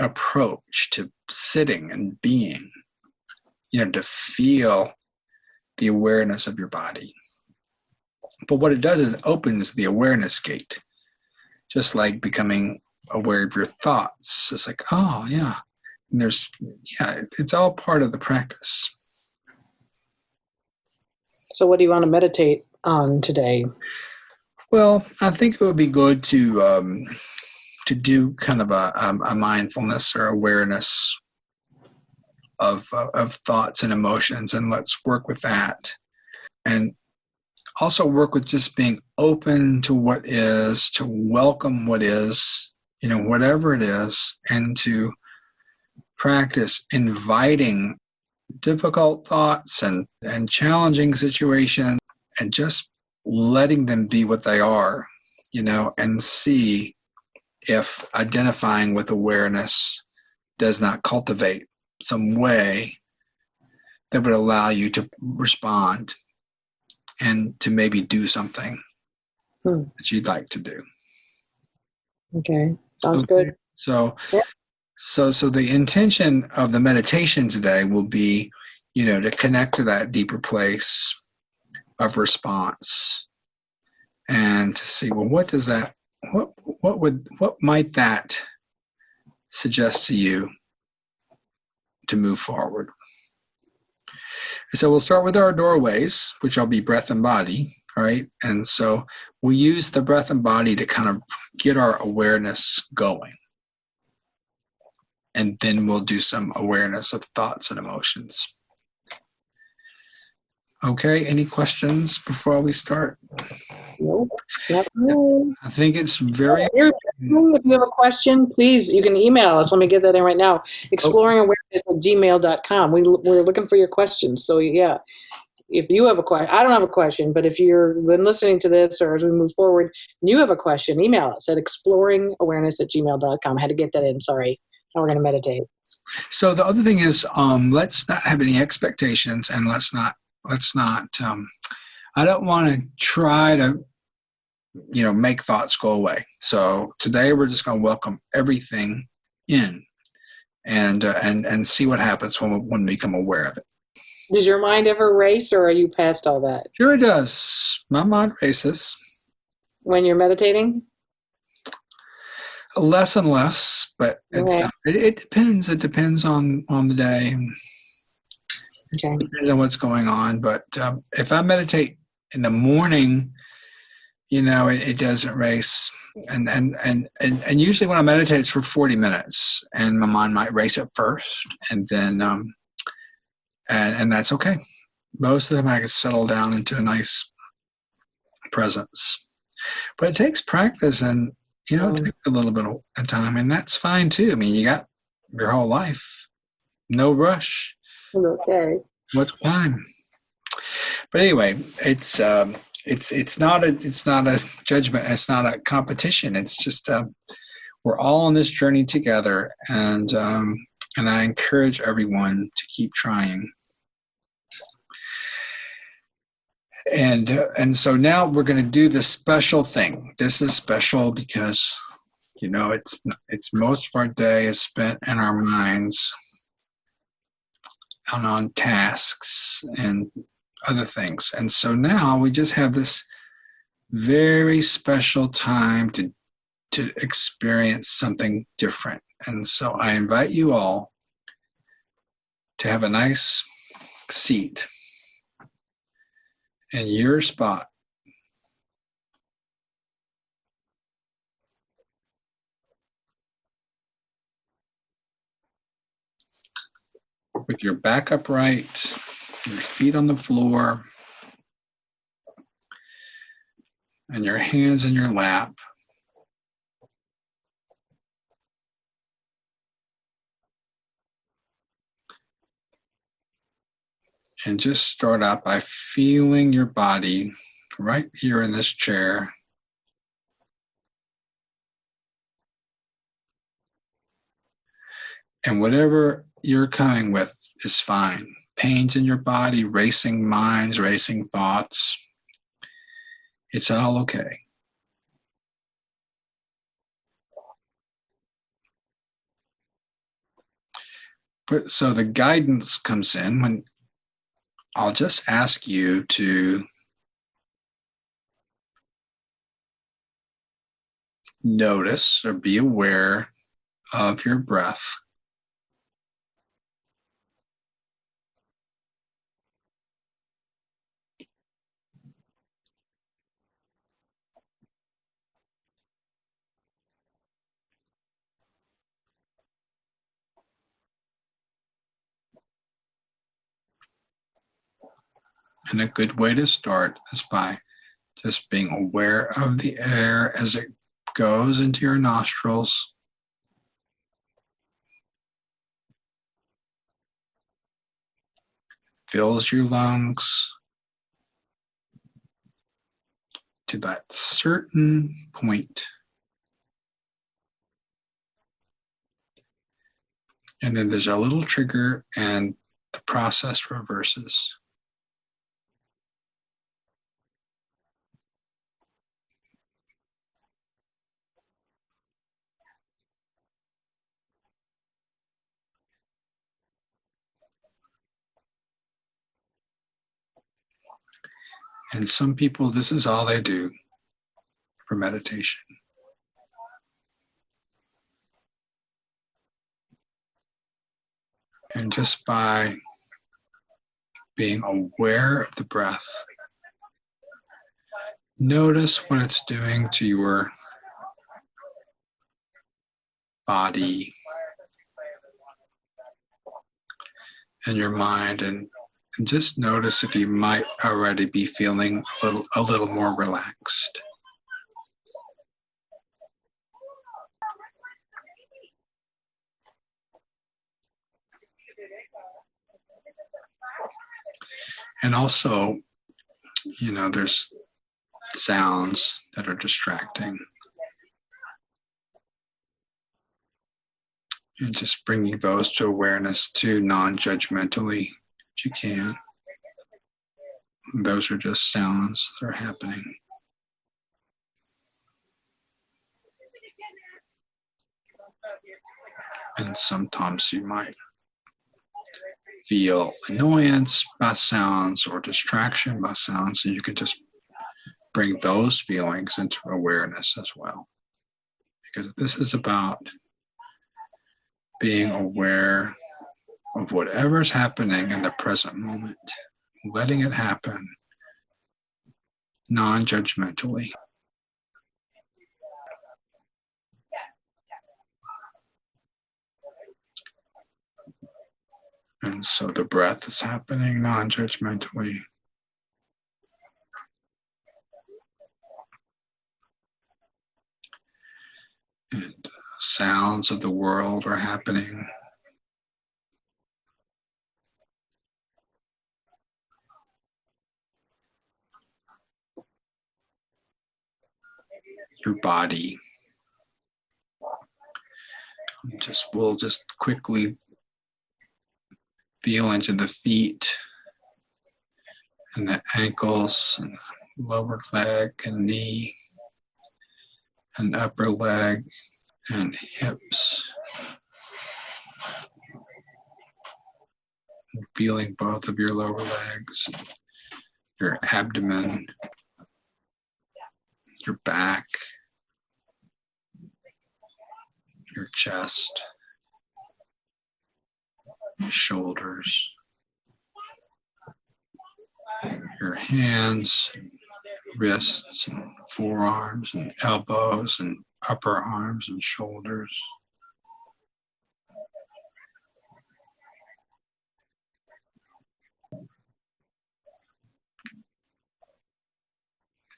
approach to sitting and being, to feel the awareness of your body. But what it does is it opens the awareness gate, just like becoming aware of your thoughts. It's like, oh yeah, and it's all part of the practice. So what do you want to meditate on today? Well, I think it would be good to do kind of a mindfulness or awareness of thoughts and emotions, and let's work with that. And also work with just being open to what is, to welcome what is, whatever it is, and to practice inviting difficult thoughts and challenging situations and just letting them be what they are, and see if identifying with awareness does not cultivate some way that would allow you to respond and to maybe do something that you'd like to do. Okay, sounds good. So the intention of the meditation today will be, to connect to that deeper place of response and to see, well, what does that, what might that suggest to you to move forward? And so we'll start with our doorways, which will be breath and body, all right? And so we use the breath and body to kind of get our awareness going. And then we'll do some awareness of thoughts and emotions. Okay, any questions before we start? Nope, not really. I think it's very... If you have a question, please, you can email us. Let me get that in right now. exploringawareness@gmail.com. We're looking for your questions. So yeah, if you have a question, I don't have a question, but if you're been listening to this or as we move forward and you have a question, email us at exploringawareness@gmail.com. I had to get that in, sorry. Now we're going to meditate. So the other thing is, let's not have any expectations, and let's not, I don't want to try to, make thoughts go away. So today we're just going to welcome everything in and see what happens when we become aware of it. Does your mind ever race, or are you past all that? Sure it does. My mind races. When you're meditating? Less and less, but it depends. It depends on the day. Okay. It depends on what's going on. But if I meditate in the morning, it doesn't race. And usually when I meditate, it's for 40 minutes, and my mind might race at first, and then and that's okay. Most of the time, I can settle down into a nice presence. But it takes practice, and it takes a little bit of time, and that's fine too. I mean, you got your whole life, no rush. Okay. What's fine? But anyway, it's not a judgment. It's not a competition. It's just we're all on this journey together, and I encourage everyone to keep trying. And so now we're going to do this special thing. This is special because, it's most of our day is spent in our minds and on tasks and other things. And so now we just have this very special time to experience something different. And so I invite you all to have a nice seat in your spot. With your back upright, your feet on the floor, and your hands in your lap. And just start out by feeling your body right here in this chair. And whatever you're coming with is fine. Pains in your body, racing minds, racing thoughts. It's all okay. But so the guidance comes in when I'll just ask you to notice or be aware of your breath. And a good way to start is by just being aware of the air as it goes into your nostrils. Fills your lungs to that certain point. And then there's a little trigger and the process reverses. And some people, this is all they do for meditation. And just by being aware of the breath, notice what it's doing to your body and your mind, and just notice if you might already be feeling a little more relaxed. And also, there's sounds that are distracting. And just bringing those to awareness too, non-judgmentally, if you can. Those are just sounds that are happening. And sometimes you might feel annoyance by sounds or distraction by sounds, and you can just bring those feelings into awareness as well. Because this is about being aware of whatever's happening in the present moment, letting it happen non-judgmentally. And so the breath is happening non-judgmentally. And sounds of the world are happening. your body. We'll just quickly feel into the feet and the ankles and lower leg and knee and upper leg and hips. And feeling both of your lower legs, your abdomen, your back, your chest, your shoulders, your hands, wrists, and forearms, and elbows, and upper arms and shoulders.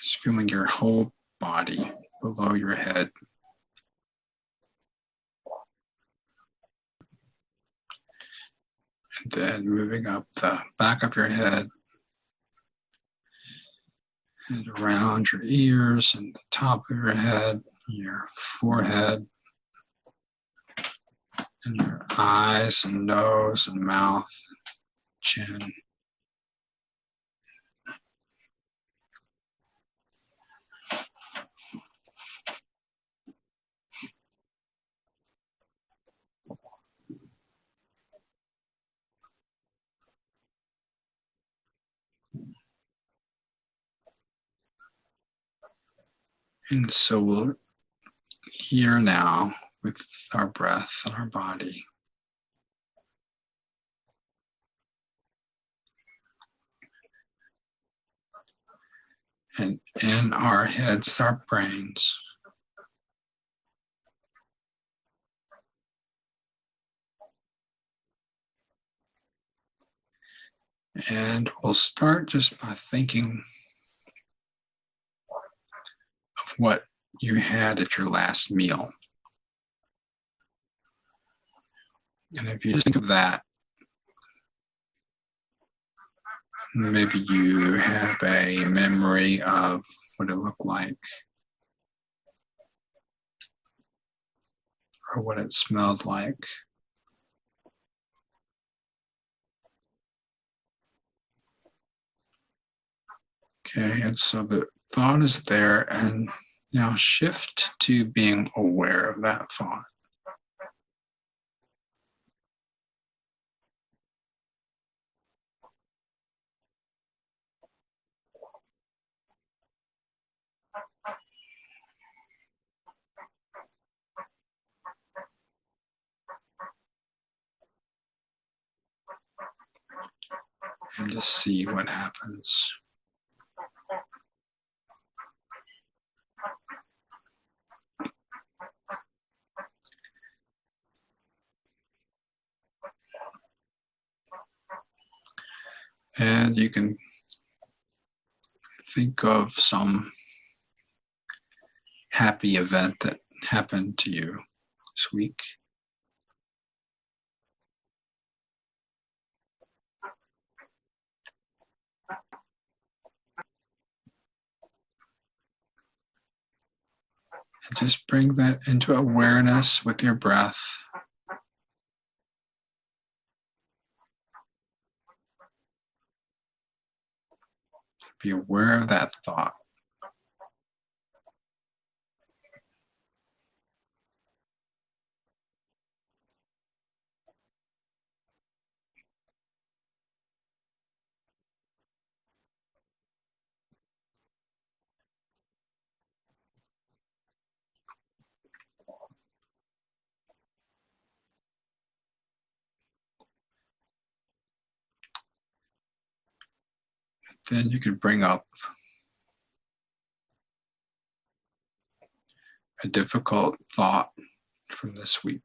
Just feeling your whole body below your head. And then moving up the back of your head and around your ears and the top of your head, your forehead, and your eyes and nose and mouth, chin. And so we're here now with our breath and our body. And in our heads, our brains. And we'll start just by thinking of what you had at your last meal. And if you just think of that, maybe you have a memory of what it looked like or what it smelled like. Okay, and so the thought is there, and now shift to being aware of that thought. And just see what happens. And you can think of some happy event that happened to you this week. And just bring that into awareness with your breath. Be aware of that thought. Then you could bring up a difficult thought from this week.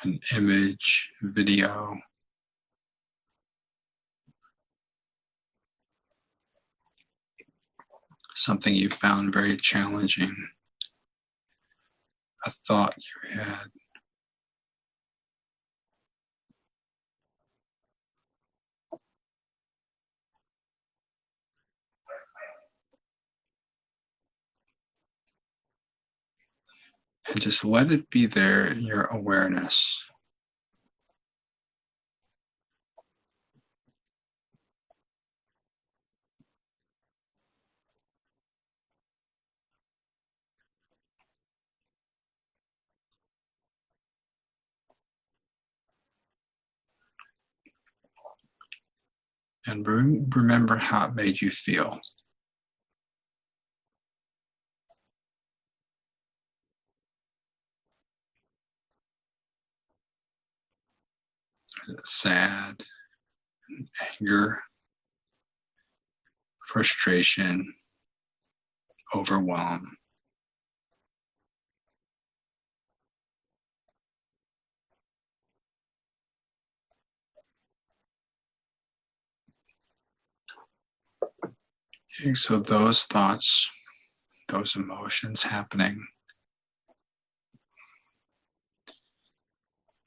an image, video, something you found very challenging, a thought you had. And just let it be there in your awareness. And remember how it made you feel. Sad, anger, frustration, overwhelm. Okay, so those thoughts, those emotions happening,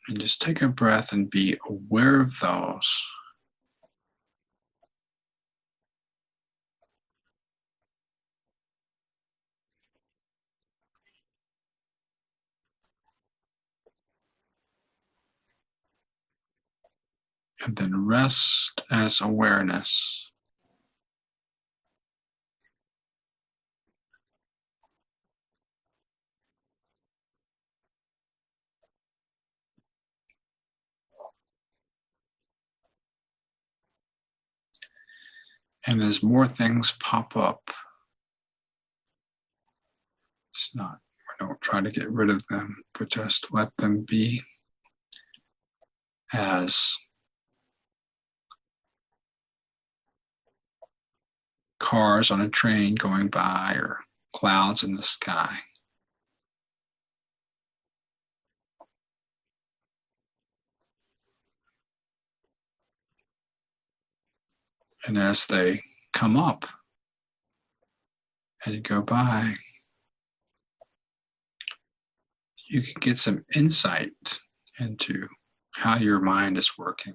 and just take a breath and be aware of those. And then rest as awareness. And as more things pop up, it's not, we don't try to get rid of them, but just let them be as cars on a train going by or clouds in the sky. And as they come up and go by, you can get some insight into how your mind is working.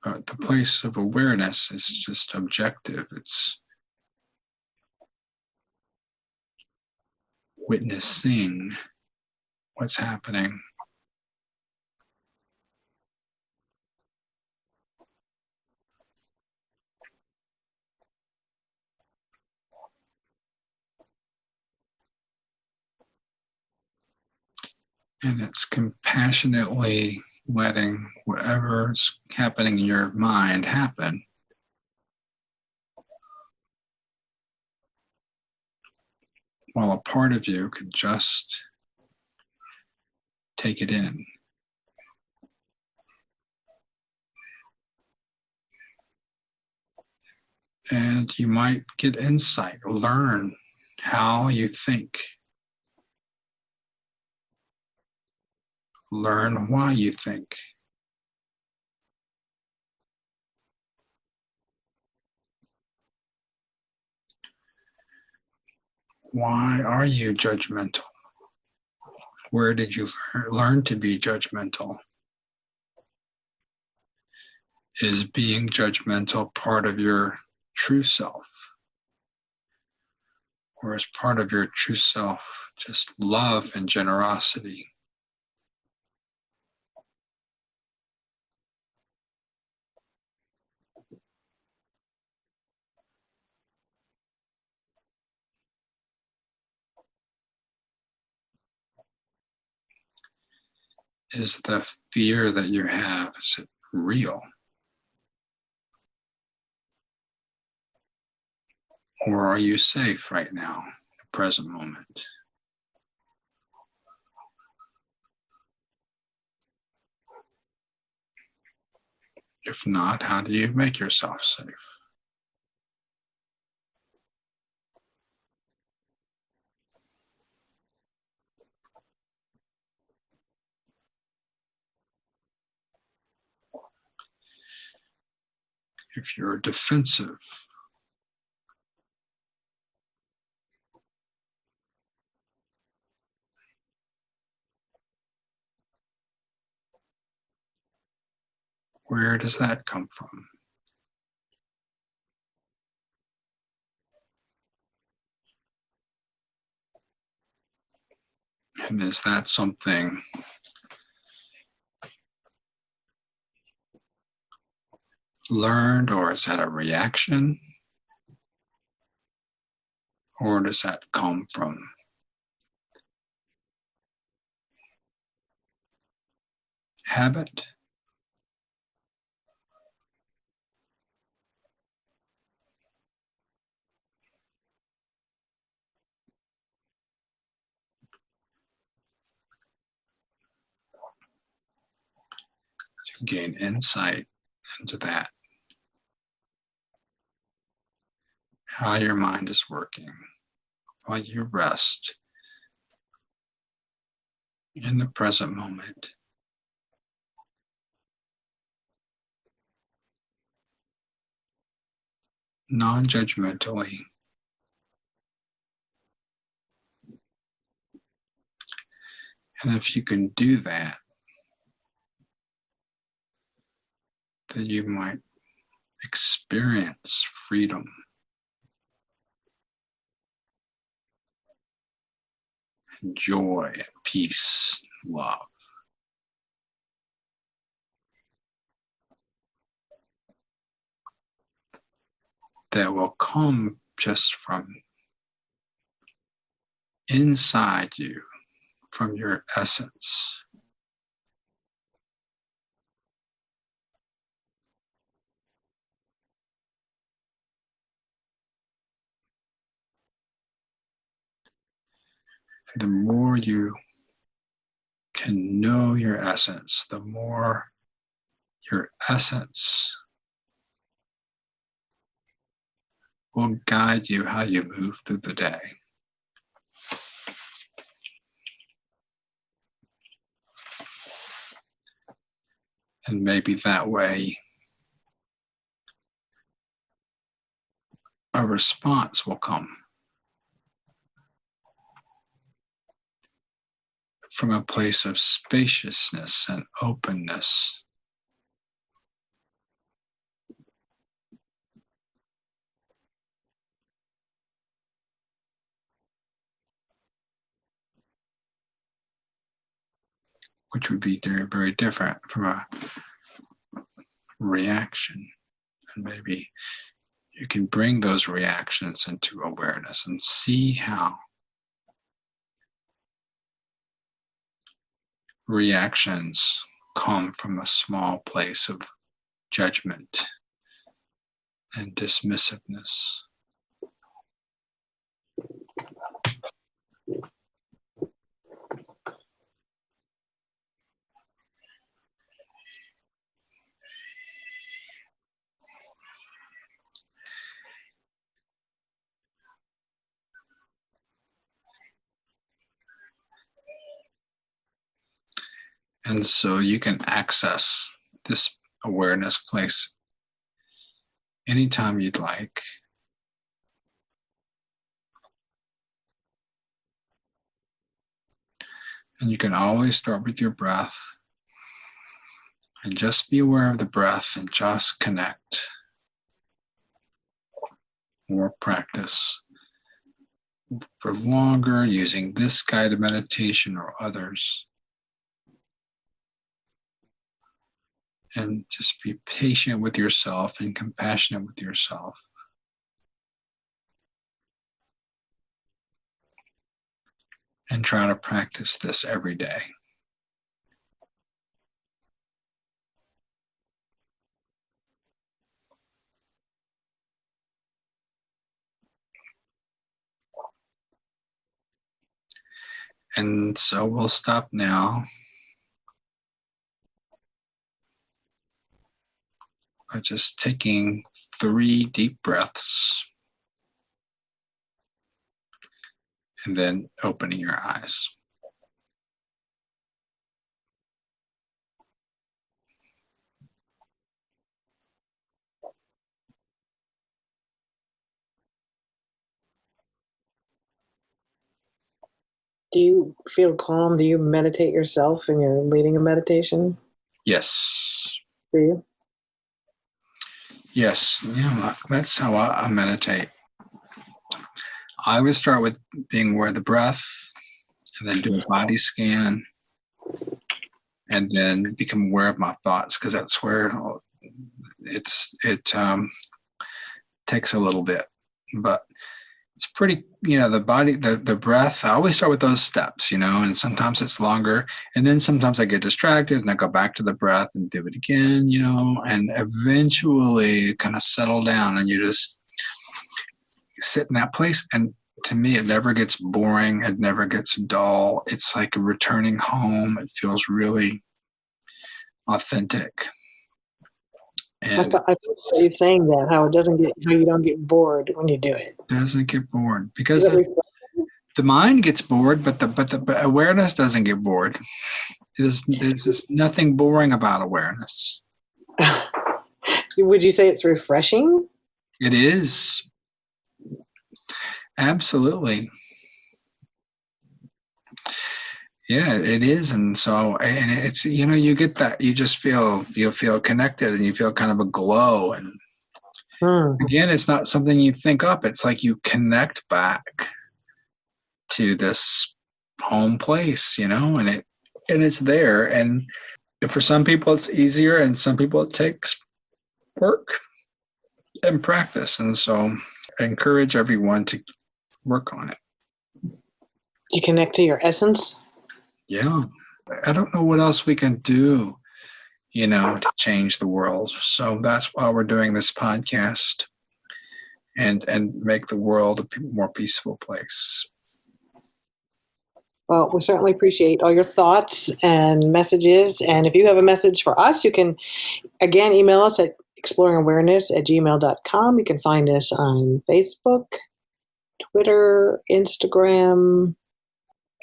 But the place of awareness is just objective. It's witnessing what's happening. And it's compassionately letting whatever's happening in your mind happen. While a part of you could just take it in. And you might get insight, learn how you think, learn why you think. Why are you judgmental? Where did you learn to be judgmental? Is being judgmental part of your true self? Or is part of your true self just love and generosity? Is the fear that you have, is it real? Or are you safe right now, in the present moment? If not, how do you make yourself safe? if you're defensive, where does that come from? And is that something learned, or is that a reaction? Or does that come from habit? To gain insight into that, how your mind is working while you rest in the present moment. Non-judgmentally. And if you can do that, then you might experience freedom, and joy, and peace, and love. That will come just from inside you, from your essence. And the more you can know your essence, the more your essence will guide you how you move through the day. And maybe that way a response will come from a place of spaciousness and openness. Which would be very, very different from a reaction. And maybe you can bring those reactions into awareness and see how reactions come from a small place of judgment and dismissiveness. And so you can access this awareness place anytime you'd like. And you can always start with your breath and just be aware of the breath and just connect. More practice for longer using this guided meditation or others. And just be patient with yourself and compassionate with yourself. And try to practice this every day. And so we'll stop now by just taking 3 deep breaths and then opening your eyes. Do you feel calm? Do you meditate yourself and you're leading a meditation? Yes. Do you? Yes. Yeah, that's how I meditate. I would start with being aware of the breath, and then do a body scan, and then become aware of my thoughts, because that's where it takes a little bit, but it's pretty, the body, the breath, I always start with those steps, and sometimes it's longer, and then sometimes I get distracted and I go back to the breath and do it again, and eventually kind of settle down, and you just sit in that place. And to me, it never gets boring. It never gets dull. It's like returning home. It feels really authentic. And I thought you saying that, how you don't get bored when you do it. Doesn't get bored, because the mind gets bored, but the awareness doesn't get bored. There's just nothing boring about awareness. Would you say it's refreshing? It is. Absolutely. Yeah, it is. And so, and it's, you get that, you feel connected, and you feel kind of a glow. And again, it's not something you think up. It's like you connect back to this home place, and it's there. And for some people it's easier, and some people it takes work and practice. And so I encourage everyone to work on it. You connect to your essence? Yeah. I don't know what else we can do, to change the world. So that's why we're doing this podcast, and make the world a more peaceful place. Well, we certainly appreciate all your thoughts and messages. And if you have a message for us, you can, again, email us at exploringawareness@gmail.com. You can find us on Facebook, Twitter, Instagram,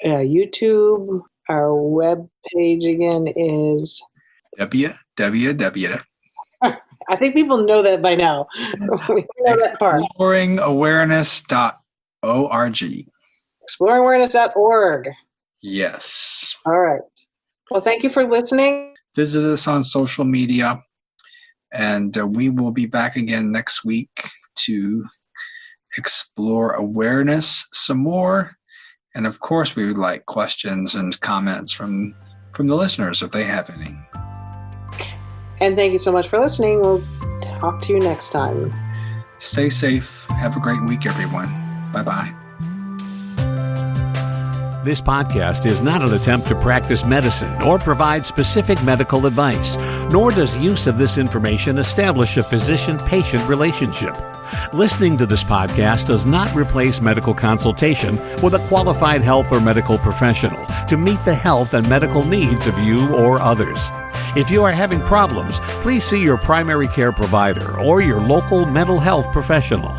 YouTube. Our web page again is www. I think people know that by now. We know that part. Exploringawareness.org. Exploringawareness.org. Yes. All right. Well, thank you for listening. Visit us on social media, and we will be back again next week to explore awareness some more. And of course, we would like questions and comments from the listeners if they have any. And thank you so much for listening. We'll talk to you next time. Stay safe. Have a great week, everyone. Bye-bye. This podcast is not an attempt to practice medicine or provide specific medical advice, nor does use of this information establish a physician-patient relationship. Listening to this podcast does not replace medical consultation with a qualified health or medical professional to meet the health and medical needs of you or others. If you are having problems, please see your primary care provider or your local mental health professional.